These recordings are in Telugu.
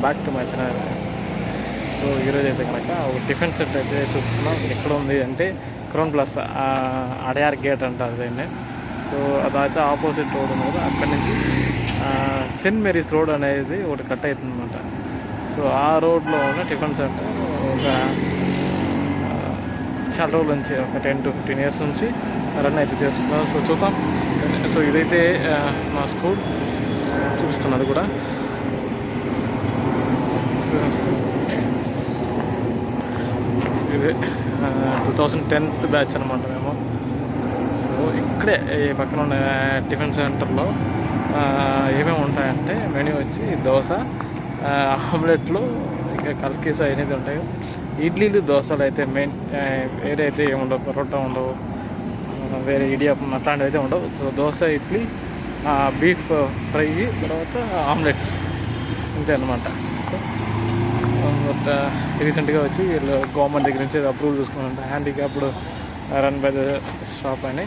Back to my channel. So ఈరోజు అయితే కనుక ఒక టిఫిన్ సెట్ అయితే చూస్తున్నాం. ఎక్కడ ఉంది అంటే క్రౌన్ ప్లస్ అడయార్ గేట్ అంటారు దీన్ని. సో అదైతే ఆపోజిట్ రోడ్ ఉంది కదా, అక్కడి నుంచి సెయింట్ మేరీస్ రోడ్ అనేది ఒకటి కట్ అవుతుంది అనమాట. సో ఆ రోడ్లో ఉన్న టిఫిన్ సెంటర్ ఒక చాలా రోజుల నుంచి, ఒక 10 to 15 years నుంచి రన్ అయితే చేస్తున్నారు. సో చూద్దాం. సో ఇదైతే మా స్కూల్ చూపిస్తున్నది కూడా. ఇది 2010th బ్యాచ్ అనమాట మేము. సో ఇక్కడే ఈ పక్కన ఉన్న టిఫిన్ సెంటర్లో ఏమేమి ఉంటాయంటే మెనూ వచ్చి దోశ, ఆమ్లెట్లు, ఇంకా కల్కీస్ అనేది ఉంటాయి. ఇడ్లీలు, దోశలు అయితే మెయిన్. వేరే అయితే ఏముండవు, పరోటా ఉండవు, వేరే ఇడియాపం అట్లాంటివి అయితే ఉండవు. So dosa, idli, beef fry, తర్వాత ఆమ్లెట్స్, ఇంతే అనమాట. సో రీసెంట్గా వచ్చి వీళ్ళు గవర్నమెంట్ దగ్గర నుంచి అప్రూవల్ చూసుకున్నారంట, handicapped run by the shop అని.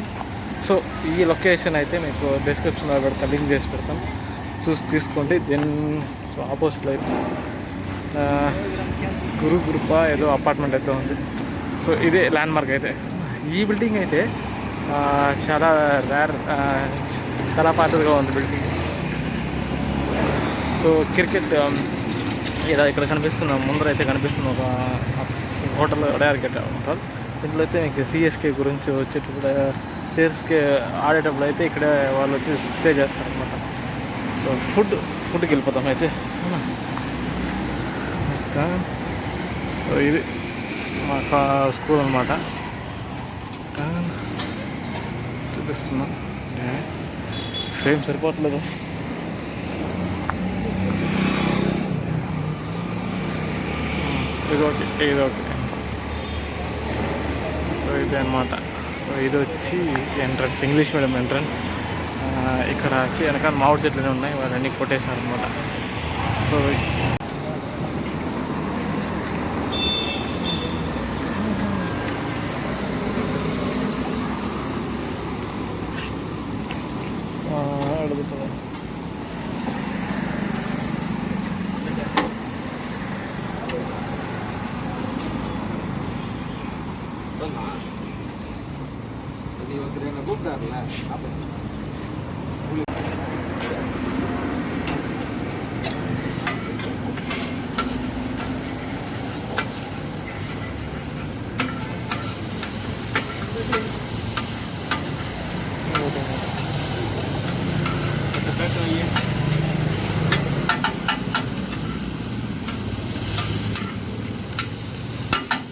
సో ఈ లొకేషన్ అయితే మీకు డిస్క్రిప్షన్లో పెడతాను, లింక్ చేసి పెడతాను, చూసి తీసుకోండి. దెన్ సో ఆపోజిట్లో అయితే గురుకృప ఏదో అపార్ట్మెంట్ అయితే ఉంది. సో ఇదే ల్యాండ్ మార్క్ అయితే. ఈ బిల్డింగ్ అయితే చాలా రేర్, చాలా పాతగా ఉంది బిల్డింగ్. సో క్రికెట్ ఇలా ఇక్కడ కనిపిస్తున్న ముందర అయితే కనిపిస్తున్న ఒక హోటల్ అడయార్ గేట్ ఉంటారు. దీంట్లో అయితే మీకు సిఎస్కే గురించి వచ్చేటప్పుడు, సిఎస్కే ఆడేటప్పుడు అయితే ఇక్కడ వాళ్ళు వచ్చి స్టే చేస్తారు అనమాట. సో ఫుడ్కి వెళ్ళిపోతాం అయితే. సో ఇది మా స్కూల్ అనమాట. చూపిస్తున్నా, ఫ్రేమ్ సరిపోవట్లేదు. ఇది ఓకే. సో ఇది అనమాట. సో ఇది వచ్చి ఎంట్రన్స్, ఇంగ్లీష్ మీడియం ఎంట్రన్స్. ఇక్కడ వచ్చి వెనకాల మామిడి చెట్లనే ఉన్నాయి, వాళ్ళన్నీ కొట్టేశారు అనమాట. సో